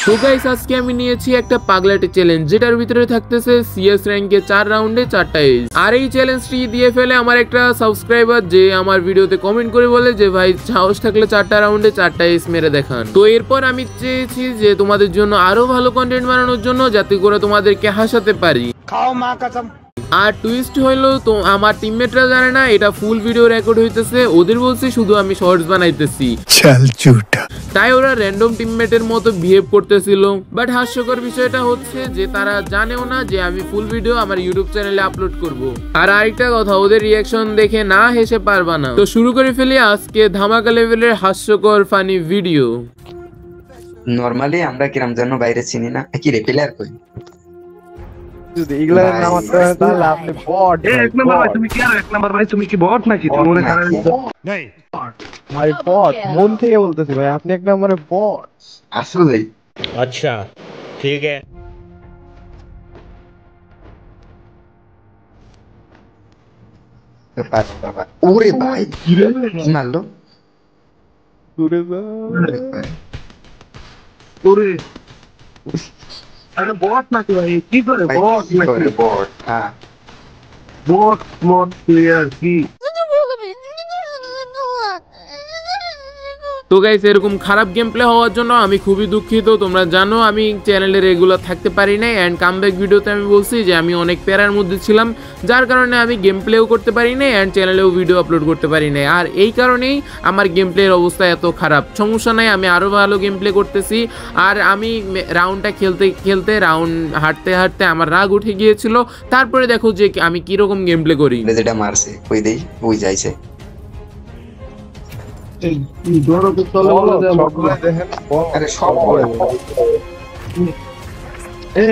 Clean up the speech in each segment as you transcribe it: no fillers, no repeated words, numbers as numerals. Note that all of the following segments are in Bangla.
তো গাইস আজকে আমি নিয়েছি একটা পাগলাটে চ্যালেঞ্জ, যেটার ভিতরে থাকতেছে সিএস র্যাঙ্কে 4 রাউন্ডে 4টা এজ। আর এই চ্যালেঞ্জটি দিয়ে ফেলে আমার একটা সাবস্ক্রাইবার, যে আমার ভিডিওতে কমেন্ট করে বলে যে ভাই সাহস থাকলে 4টা রাউন্ডে 4টা এজ মেরে দেখান। তো এরপর আমি চেয়েছি যে তোমাদের জন্য আরো ভালো কন্টেন্ট বানানোর জন্য, যাতে করে তোমাদেরকে হাসাতে পারি। খাও মা কসম। আর টুইস্ট হইলো, তো আমার টিমমেটরা জানে না এটা ফুল ভিডিও রেকর্ড হইতেছে, ওদের বলছে শুধু আমি শর্টস বানাইতেছি। তাই ওরা র্যান্ডম টিমমেটের মতো বিহেভ করতেছিল। বাট হাস্যকর বিষয়টা হচ্ছে যে তারা জানেও না যে আমি ফুল ভিডিও আমার ইউটিউব চ্যানেলে আপলোড করব। আর আরেকটা কথা, ওদের রিয়াকশন দেখে না হেসে পারবা না। তো শুরু করে ফেলি আজকে ধামাকা লেভেলের হাস্যকর ফানি ভিডিও। নরমালি আমরা কিরাম জন্য বাইরে চিনি না, কি রে প্লেয়ার কই যদি ইগলার নাম আছে তাহলে আপনি বট। এক নাম্বার ভাই, তুমি কি আর এক নাম্বার ভাই, তুমি কি বট নাকি? তুমি মনে করেন নাই ভাই বট, মন থেকে বলতেছি ভাই আপনি এক নম্বরে বট আসলে। अच्छा ठीक है। বাবা ওরে ভাই কি মারলো, দূরে যা। ওরে আরে বট নাকি ভাই? কি করে বট নাকি? বট হ্যাঁ বট বট প্লেয়ার কি? তো গাইস এরকম খারাপ গেম প্লে হওয়ার জন্য আমি খুবই দুঃখিত। তোমরা জানো আমি চ্যানেলে রেগুলার থাকতে পারি নাই, অ্যান্ড কামব্যাক ভিডিওতে আমি বলছি যে আমি অনেক প্যারার মধ্যে ছিলাম, যার কারণে আমি গেম প্লেও করতে পারি নাই অ্যান্ড চ্যানেলেও ভিডিও আপলোড করতে পারি নাই। আর এই কারণেই আমার গেম প্লের অবস্থা এত খারাপ। সমস্যা নাই, আমি আরও ভালো গেম প্লে করতেছি। আর আমি রাউন্ডটা খেলতে খেলতে রাউন্ড হাঁটতে হাঁটতে আমার রাগ উঠে গিয়েছিল। তারপরে দেখো যে আমি কিরকম গেম প্লে করি। যেটা মারছে ওই দেই ওই যাইছে। আরে সব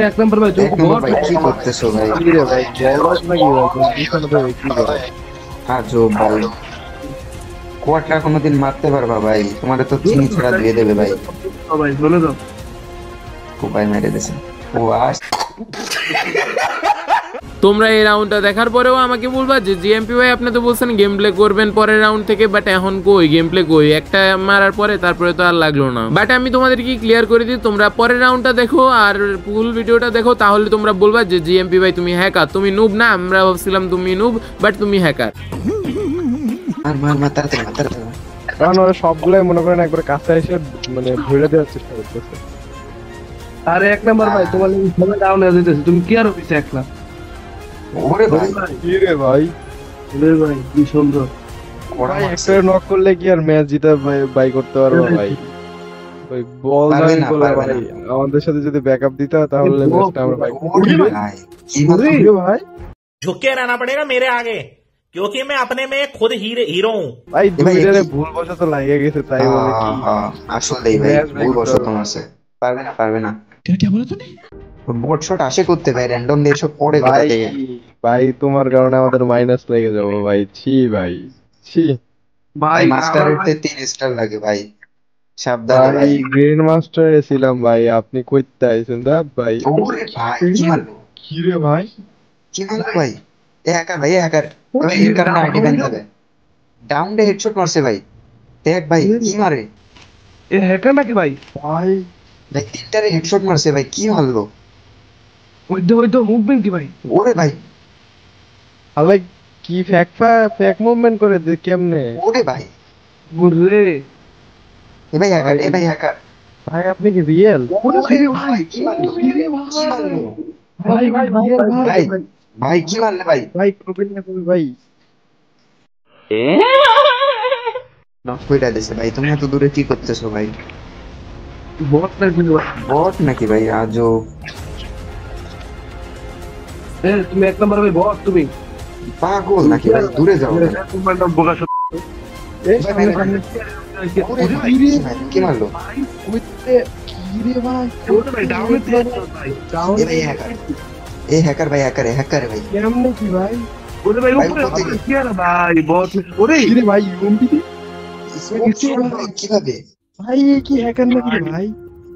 এক নাম্বার ভাই, তুমি বট কি করতেছো ভাই? আজো ভাই কোয়াটা কোনোদিন মারতে পারবা ভাই? তোমাদের তো চিনি ছাড়া দিয়ে দেবে ভাই। ভাই বলে দাও কোপাই মেরে দিয়েছে ও আস। তোমরা এই রাউন্ডটা দেখার পরেও আমাকে বলবা যে জিএমপি ভাই আপনি তো বলছেন গেম প্লে করবেন পরের রাউন্ড থেকে, বাট এখন কই গেম প্লে কই? একটা মারার পরে তারপরে তো আর লাগলো না। বাট আমি তোমাদেরকে ক্লিয়ার করে দিই, তোমরা পরের রাউন্ডটা দেখো আর ফুল ভিডিওটা দেখো, তাহলে তোমরা বলবা যে জিএমপি ভাই তুমি হ্যাকার। তুমি নুব না, আমরা ভাবছিলাম তুমি নুব, বাট তুমি হ্যাকার। মার মার মার তাড়াতাড়ি মার তাড়াতাড়ি। কারণ ওরা সবগুলাই মনে করেন একবার কাছে এসে মানে ধরে দেওয়ার চেষ্টা করতেছে। আরে এক নাম্বার ভাই, তোমার সবাই ডাউন হয়ে যাইতেছে, তুমি কি আর অফিসে একলা? ওরে ভাই কি রে ভাই, ওরে ভাই কি সুন্দর। ভাই একটা নক করলে কি আর ম্যাচ জিতা বাই করতে পারবো ভাই? ওই বল পারবে নাই না, বলে পারবে ভাই না। আমাদের সাথে যদি ব্যাকআপ দিতে তাহলে ম্যাচটা আমরা বাই ওরে ভাই কি করতে ভাই। झुक के रहना पड़ेगा मेरे आगे, क्योंकि मैं अपने में खुद हीरो हूँ। ভাই দুইটারে ভুল বশত লাগে গেছে তাই বলে কি? আসলেই ভাই ভুল বশত আছে। পারবে না পারবে না। क्या बोला तूने? বট শট আসে করতে ভাই, র্যান্ডম দিয়ে সব পড়ে কোথা ভাই থেকে। ভাই তোমার কারণে আমাদের মাইনাস লেগে যাবো ভাই। ছি ভাই ছি ভাই মাস্টারেতে 3 স্টার লাগে ভাই, সাবধান ভাই। ভাই। গ্র্যান্ড মাস্টারে ছিলাম ভাই, আপনি কইতে আইছেন দা ভাই? ওরে ভাই কি মারলো, কি রে ভাই? কি মারলো ভাই? এ হ্যাকার ভাই, হ্যাকার ভাই, এর কারণে আইডি ব্যান হবে। ডাউন দে হেডশট মারছে ভাই, দেখ ভাই কি মারে। এ হ্যাকার নাকি ভাই? ভাই ভাই 3টারে হেডশট মারছে ভাই, কি মারলো? ওই তো মুভমেন্ট কি ভাই? ওরে ভাই আলাই কি ফ্যাক মুভমেন্ট করে দে কেমনে? ওরে ভাই বুঝলে এ ভাই হ্যাকার, এ ভাই হ্যাকার। ভাই আপনি কি রিয়েল? ওরে ভাই কি মারলো, কি মারলো? ভাই ভাই ভাই ভাই কি মারলে ভাই? ভাই প্রবীণ না কবি ভাই। নক কইরা দিছে ভাই। তুমি এত দূরে কি করতেছো ভাই? বট নাকি ভাই? বট নাকি ভাই? আজও এ তুমি এক নাম্বার ভাই, বট তুমি পাগল নাকি ভাই? দূরে যাও ভাই। তোমার নাম বোকা সব। এই ভাই, ভাই, ওরে ভাই কি মারলো? কইতে কি রে ভাই? ওরে ভাই ডাউনে দিয়ে ভাই, ডাউন এ ভাই হ্যাকার, এ হ্যাকার ভাই, হ্যাকার ভাই। কেমনে কি ভাই? ওরে ভাই ভাই, উপরে উপর থেকে। কি আর ভাই বট? ওরে কি রে ভাই ইউএমপি দি? ভাই কিভাবে? ভাই এ কি হ্যাকার নাকি রে ভাই?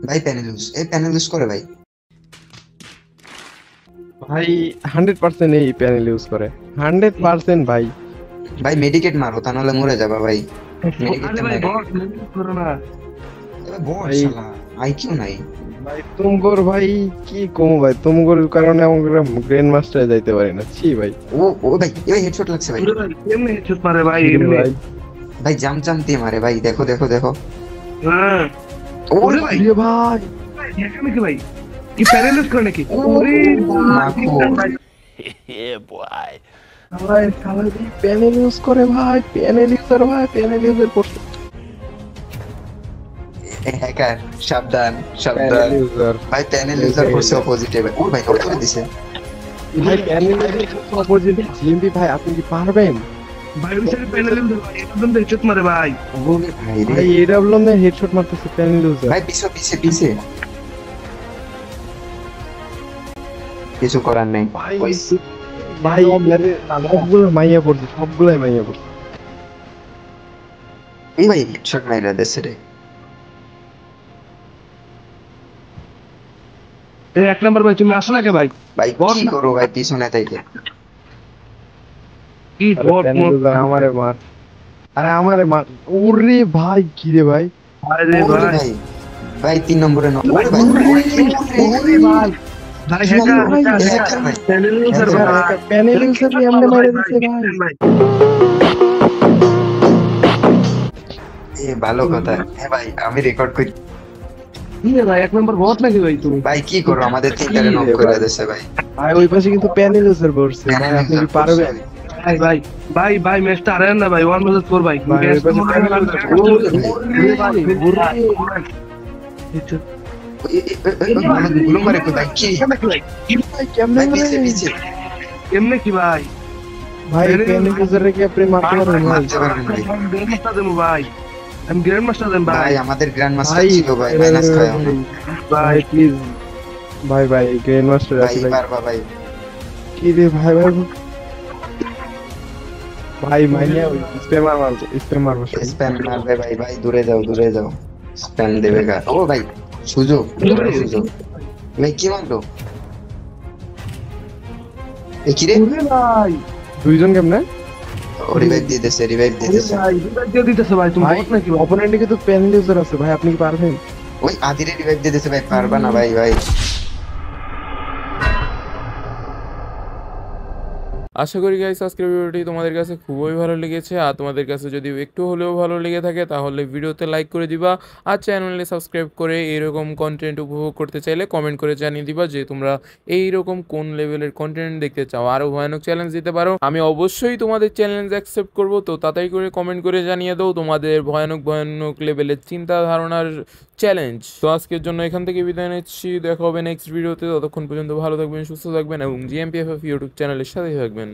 ভাই প্যানেল ইউজ করে ভাই। ভাই 100% এই প্যানেল ইউজ করে 100% ভাই। ভাই মেডিকেট মারো, তা নাহলে মরে যাবা ভাই। মেডিকেট আরে ভাই বট করো না। বট ভাই শালা আইকিউ নাই ভাই তুমগোর ভাই কি কম ভাই, তুমগোর কারণে আমরা গ্র্যান্ড মাস্টারে যাইতে পারি না। ছি ভাই। ও ও ভাই এই হেডশট লাগছে ভাই। ওরে ভাই এমনি হেডশট মারে ভাই ছি এমনি। ভাই। ভাই জাম জাম দিয়ে মারে ভাই, দেখো দেখো দেখো। হ্যাঁ ওরে ভাই এ ভাই ভাই দেখেন নাকি ভাই কি প্যারালাইজ করে নাকি? ওরে মাখো। ভাই ভাই সবাই প্যানেল ইউজ করে ভাই, প্যানেল ইউজার ভাই, প্যানেল ইউজার করছে। হ্যাকার সাবধান সাবধান প্যানেল ইউজার ভাই, প্যানেল ইউজার করছে অপোজিটে ভাই। ও ভাই নক করে দিছে ভাই, প্যানেল ইউজার অপোজিট জিএমপি ভাই, আপনি কি পারবেন? ভাই ওই সাইডে প্যারালাইজ ভাই একদম হেডশট মারে ভাই। ওরে ভাই রে ভাই এডব্লিউ এর হেডশট মারতেছে প্যানেল ইউজার। ভাই পিছে পিছে পিছে, কিছু করার নেই ভাই ভাই সবগুলো মাইয়া পড়ছে, সবগুলাই মাইয়া পড়ছে। এই ভাই হেডশট মাইরা দেছে রে। এই এক নাম্বার ভাই তুমি আসো না কে ভাই? ভাই কি করো ভাই পিছনে থেকে। কি আরে বট প্যানেল ইউজার আমারে মার, আরে আমারে মার। ওরে ভাই কি রে ভাই, আরে ওরে ভাই ভাই ভাই 3 নম্বরে নক। ওরে ভাই ওরে ভাই ভাই হ্যাকার হ্যাকার ভাই। প্যানেল ইউজার ভাই প্যানেল ইউজার এমনি মারে দিছে ভাই। এ ভালো কথা। হ্যাঁ ভাই আমি রেকর্ড করি। কি রে ভাই এক নাম্বার বট নাকি ভাই তুমি? ভাই কি করো, আমাদের তিনটারে নক করে দিছে ভাই। ভাই ওই পাশে কিন্তু প্যানেল ইউজার পড়ছে ভাই, আপনি কি পারবেন? ভাই ভাই ভাই ভাই ম্যাচটা আরেন না ভাই 1-4 ভাই ভাই, ওই পাশে প্যানেল ইউজার। গুলো মারে কই ভাই কি ভাই কেমনে ভাই পিছে মারে? পিছে এমনি কি ভাই? ভাই প্যানেল ইউজারে কি আপনি মারতে পারবেন ভাই? মারতে পারবেন ভাই। গ্র্যান্ড মাস্টার দেবো ভাই, আমি গ্র্যান্ড মাস্টার দেন ভাই। ভাই আমাদের গ্র্যান্ড মাস্টার ভাই ছিল ভাই, মাইনাস খায় আমরা। ভাই প্লিজ ভাই, ভাই গ্র্যান্ড মাস্টার ভাই আছে ভাই। পারবা ভাই। কি রে ভাই ভাই ভাই মাইনিয়া স্প্যামার মারবো, স্প্যাম মারবো সবাই। স্প্যাম মারবে ভাই, ভাই দূরে যাও দূরে যাও, স্প্যাম দেবে গা। ও ভাই সুযোগ সুযোগ ভাই কি মারলো এ কি রে? ওরে ভাই দুইজন কেমনে রিভাইভ দিয়ে দিয়েছে, রিভাইভ দিয়ে দিয়েছে। ভাই রিভাইভ দিয়ে দিতেছে ভাই, তুমি ভাই বট নাকি ভাই? অপোনেন্টে কিন্তু প্যানেল ইউজার আছে ভাই, আপনি কি পারবেন? ওই আদিরে রিভাইভ দিয়ে দিয়েছে ভাই, পারবা না ভাই। ভাই আশা করি গাইস আজকের ভিডিওটি তোমাদের কাছে খুবই ভালো লেগেছে। আর তোমাদের কাছে যদি একটু হলেও ভালো লেগে থাকে তাহলে ভিডিওতে লাইক করে দিবা, আর চ্যানেলে সাবস্ক্রাইব করে এইরকম কন্টেন্ট উপভোগ করতে চাইলে কমেন্ট করে জানিয়ে দিবা যে তোমরা এইরকম কোন লেভেলের কন্টেন্ট দেখতে চাও। আরও ভয়ানক চ্যালেঞ্জ দিতে পারো, আমি অবশ্যই তোমাদের চ্যালেঞ্জ অ্যাকসেপ্ট করব। তো তাড়াতাড়ি করে কমেন্ট করে জানিয়ে দাও তোমাদের ভয়ানক ভয়ানক লেভেলের চিন্তা ধারণার চ্যালেঞ্জ। তো আজকের জন্য এখান থেকে বিদায় নিচ্ছি, দেখা হবে নেক্সট ভিডিওতে। ততক্ষণ পর্যন্ত ভালো থাকবেন, সুস্থ থাকবেন এবং জিএমপিএফএফ ইউটিউব চ্যানেলের সাথেই থাকবেন।